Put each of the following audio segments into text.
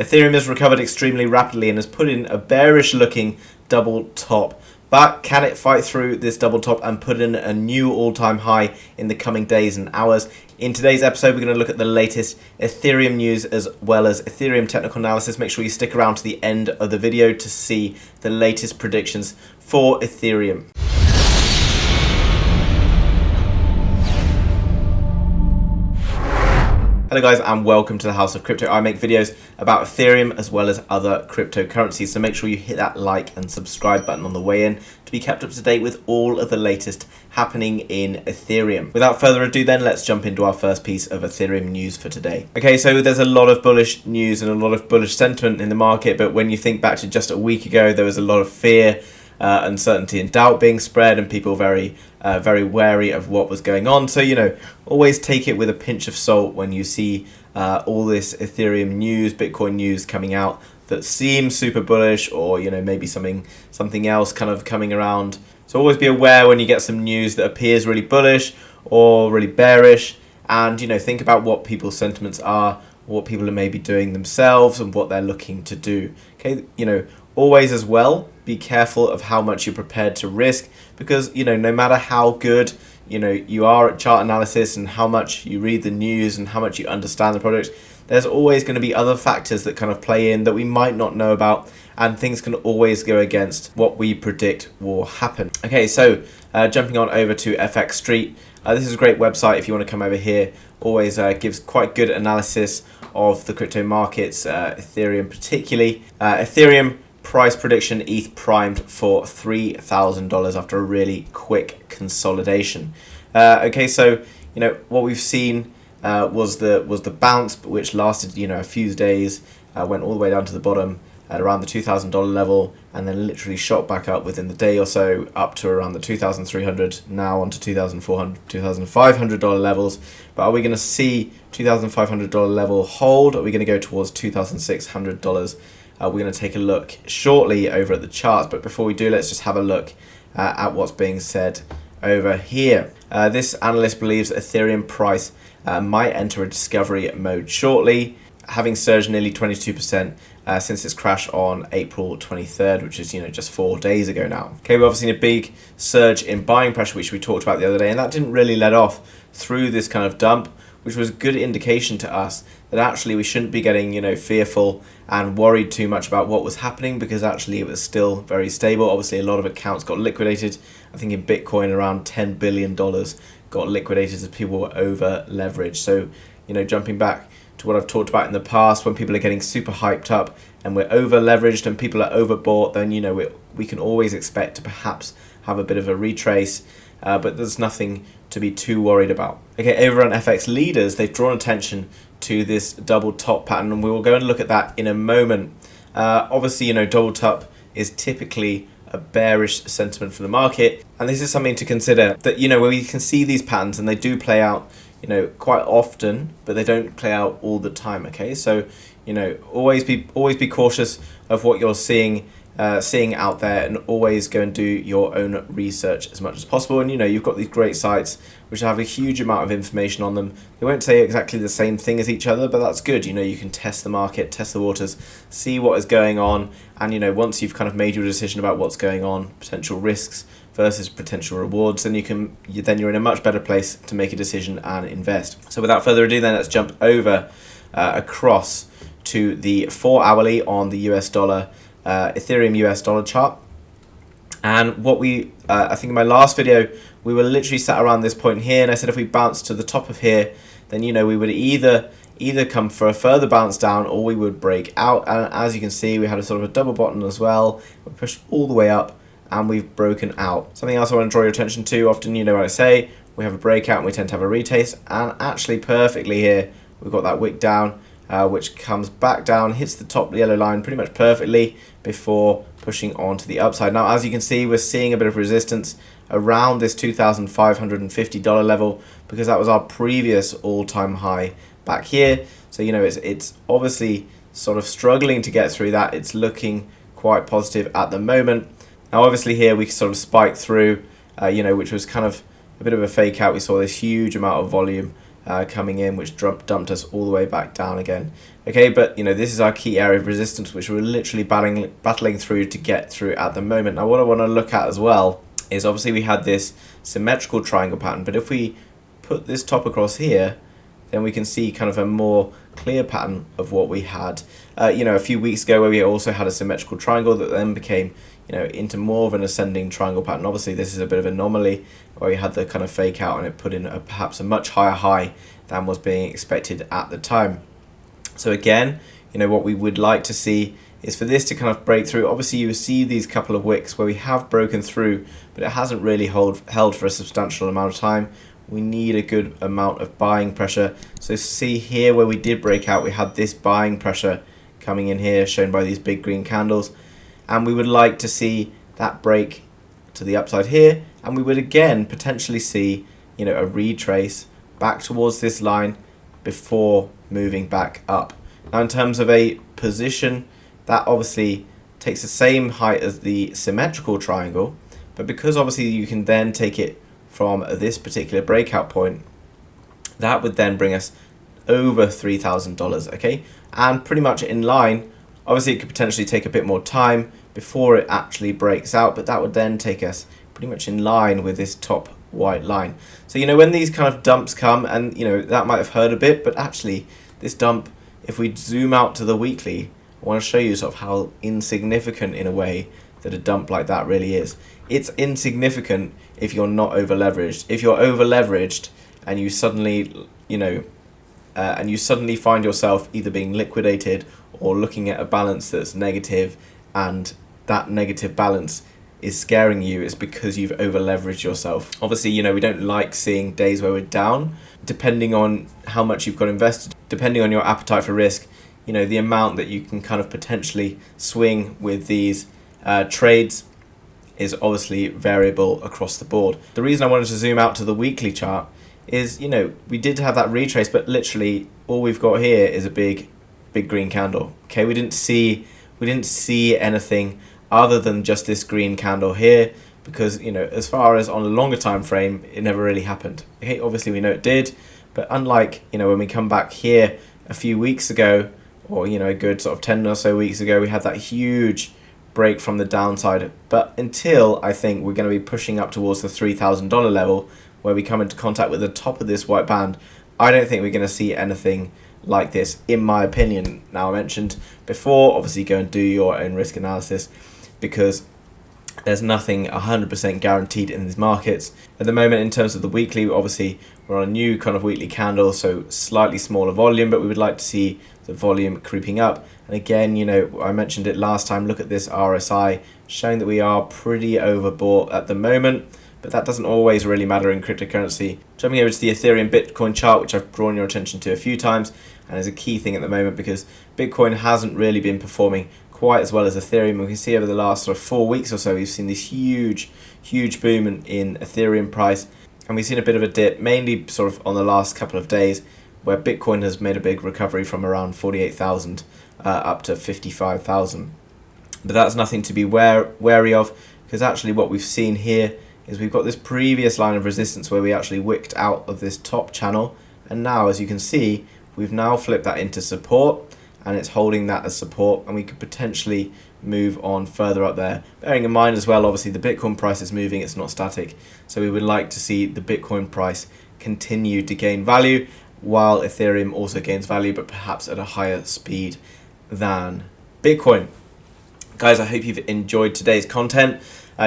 Ethereum has recovered extremely rapidly and has put in a bearish looking double top. But can it fight through this double top and put in a new all-time high in the coming days and hours? In today's episode, we're going to look at the latest Ethereum news as well as Ethereum technical analysis. Make sure you stick around to the end of the video to see the latest predictions for Ethereum. Hello guys and welcome to the House of Crypto. I make videos about Ethereum as well as other cryptocurrencies, so make sure you hit that like and subscribe button on the way in to be kept up to date with all of the latest happening in Ethereum. Without further ado then, let's jump into our first piece of Ethereum news for today. Okay, so there's a lot of bullish news and a lot of bullish sentiment in the market, but when you think back to just a week ago, there was a lot of fear, uncertainty and doubt being spread, and people very wary of what was going on. So, always take it with a pinch of salt when you see all this Ethereum news, Bitcoin news coming out that seems super bullish, or maybe something else kind of coming around. So always be aware when you get some news that appears really bullish or really bearish, and think about what people's sentiments are, what people are maybe doing themselves, and what they're looking to do. Okay, always as well, be careful of how much you're prepared to risk, because no matter how good you are at chart analysis and how much you read the news and how much you understand the product, there's always going to be other factors that kind of play in that we might not know about, and things can always go against what we predict will happen. Okay, so jumping on over to FX Street, this is a great website if you want to come over here. Always gives quite good analysis of the crypto markets, Ethereum particularly. Ethereum price prediction: ETH primed for $3,000 after a really quick consolidation. Okay, so what we've seen was the bounce, which lasted a few days, went all the way down to the bottom at around the $2,000 level, and then literally shot back up within the day or so up to around the $2,300, now onto $2,400, $2,500 levels. But are we going to see $2,500 level hold? Are we going to go towards $2,600? We're going to take a look shortly over at the charts, but before we do, let's just have a look at what's being said over here. This analyst believes Ethereum price might enter a discovery mode shortly, having surged nearly 22% since its crash on April 23rd, which is just 4 days ago now. Okay, we've obviously seen a big surge in buying pressure, which we talked about the other day, and that didn't really let off through this kind of dump, which was a good indication to us that actually we shouldn't be getting fearful and worried too much about what was happening, because actually it was still very stable. Obviously a lot of accounts got liquidated. I think in Bitcoin around $10 billion got liquidated as people were over leveraged. So jumping back to what I've talked about in the past, when people are getting super hyped up and we're over leveraged and people are overbought, then we can always expect to perhaps have a bit of a retrace, but there's nothing to be too worried about. Okay, over on FX leaders, they've drawn attention to this double top pattern, and we will go and look at that in a moment. Obviously, double top is typically a bearish sentiment for the market, and this is something to consider, that where we can see these patterns and they do play out quite often, but they don't play out all the time. Okay, so always be cautious of what you're seeing out there, and always go and do your own research as much as possible. And you've got these great sites which have a huge amount of information on them. They won't say exactly the same thing as each other, but that's good. You can test the market, test the waters, see what is going on, and once you've kind of made your decision about what's going on, potential risks versus potential rewards, then you're in a much better place to make a decision and invest. So without further ado then, let's jump over across to the 4 hourly on the US dollar, Ethereum US dollar chart. And what I think in my last video, we were literally sat around this point here, and I said if we bounce to the top of here, then we would either come for a further bounce down, or we would break out. And as you can see, we had a sort of a double bottom as well. We pushed all the way up and we've broken out. Something else I want to draw your attention to, often what I say, we have a breakout and we tend to have a retrace, and actually perfectly here we've got that wick down, which comes back down, hits the top yellow line pretty much perfectly before pushing on to the upside. Now as you can see, we're seeing a bit of resistance around this $2,550 level, because that was our previous all-time high back here. So it's obviously sort of struggling to get through that. It's looking quite positive at the moment. Now obviously here we sort of spiked through, which was kind of a bit of a fake out. We saw this huge amount of volume coming in, which dumped us all the way back down again. Okay, but this is our key area of resistance, which we're literally battling through to get through at the moment. Now, what I want to look at as well is obviously we had this symmetrical triangle pattern, but if we put this top across here, then we can see kind of a more clear pattern of what we had a few weeks ago, where we also had a symmetrical triangle that then became into more of an ascending triangle pattern. Obviously this is a bit of an anomaly where we had the kind of fake out and it put in perhaps a much higher high than was being expected at the time. So again, what we would like to see is for this to kind of break through. Obviously you see these couple of wicks where we have broken through, but it hasn't really held for a substantial amount of time. We need a good amount of buying pressure. So see here where we did break out, we had this buying pressure coming in here, shown by these big green candles. And we would like to see that break to the upside here. And we would again potentially see, a retrace back towards this line before moving back up. Now in terms of a position, that obviously takes the same height as the symmetrical triangle. But because obviously you can then take it from this particular breakout point, that would then bring us over $3,000, okay? And pretty much in line. Obviously it could potentially take a bit more time before it actually breaks out, but that would then take us pretty much in line with this top white line. So when these kind of dumps come, and that might have hurt a bit, but actually this dump, if we zoom out to the weekly, I want to show you sort of how insignificant in a way that a dump like that really is. It's insignificant if you're not over leveraged. If you're over leveraged and you suddenly find yourself either being liquidated or looking at a balance that's negative, and that negative balance is scaring you, it's because you've over leveraged yourself. Obviously, we don't like seeing days where we're down. Depending on how much you've got invested, depending on your appetite for risk, the amount that you can kind of potentially swing with these trades is obviously variable across the board. The reason I wanted to zoom out to the weekly chart is, we did have that retrace, but literally all we've got here is a big green candle. Okay, we didn't see anything other than just this green candle here, because as far as on a longer time frame, it never really happened. Okay, obviously we know it did, but unlike when we come back here a few weeks ago, or a good sort of 10 or so weeks ago, we had that huge break from the downside. But until I think we're going to be pushing up towards the $3,000 level, where we come into contact with the top of this white band, I don't think we're going to see anything like this, in my opinion. Now, I mentioned before, obviously go and do your own risk analysis, because there's nothing 100% guaranteed in these markets. At the moment, in terms of the weekly, obviously we're on a new kind of weekly candle, so slightly smaller volume, but we would like to see the volume creeping up. And again, I mentioned it last time, look at this RSI showing that we are pretty overbought at the moment, but that doesn't always really matter in cryptocurrency. Jumping over to the Ethereum Bitcoin chart, which I've drawn your attention to a few times, and is a key thing at the moment because Bitcoin hasn't really been performing quite as well as Ethereum. We can see over the last sort of 4 weeks or so, we've seen this huge boom in Ethereum price, and we've seen a bit of a dip, mainly sort of on the last couple of days, where Bitcoin has made a big recovery from around 48,000 up to 55,000. But that's nothing to be wary of, because actually what we've seen here is we've got this previous line of resistance where we actually wicked out of this top channel, and now, as you can see, we've now flipped that into support, and it's holding that as support, and we could potentially move on further up there. Bearing in mind as well, obviously the Bitcoin price is moving, it's not static, so we would like to see the Bitcoin price continue to gain value, while Ethereum also gains value, but perhaps at a higher speed than Bitcoin. Guys, I hope you've enjoyed today's content.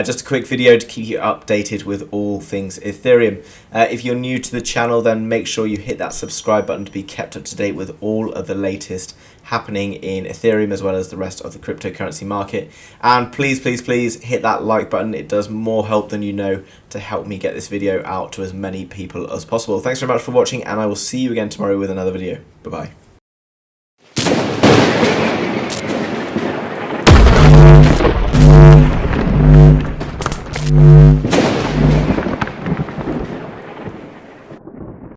Just a quick video to keep you updated with all things Ethereum. If you're new to the channel, then make sure you hit that subscribe button to be kept up to date with all of the latest happening in Ethereum as well as the rest of the cryptocurrency market. And please hit that like button. It does more help than you know to help me get this video out to as many people as possible. Thanks very much for watching, and I will see you again tomorrow with another video. Bye-bye.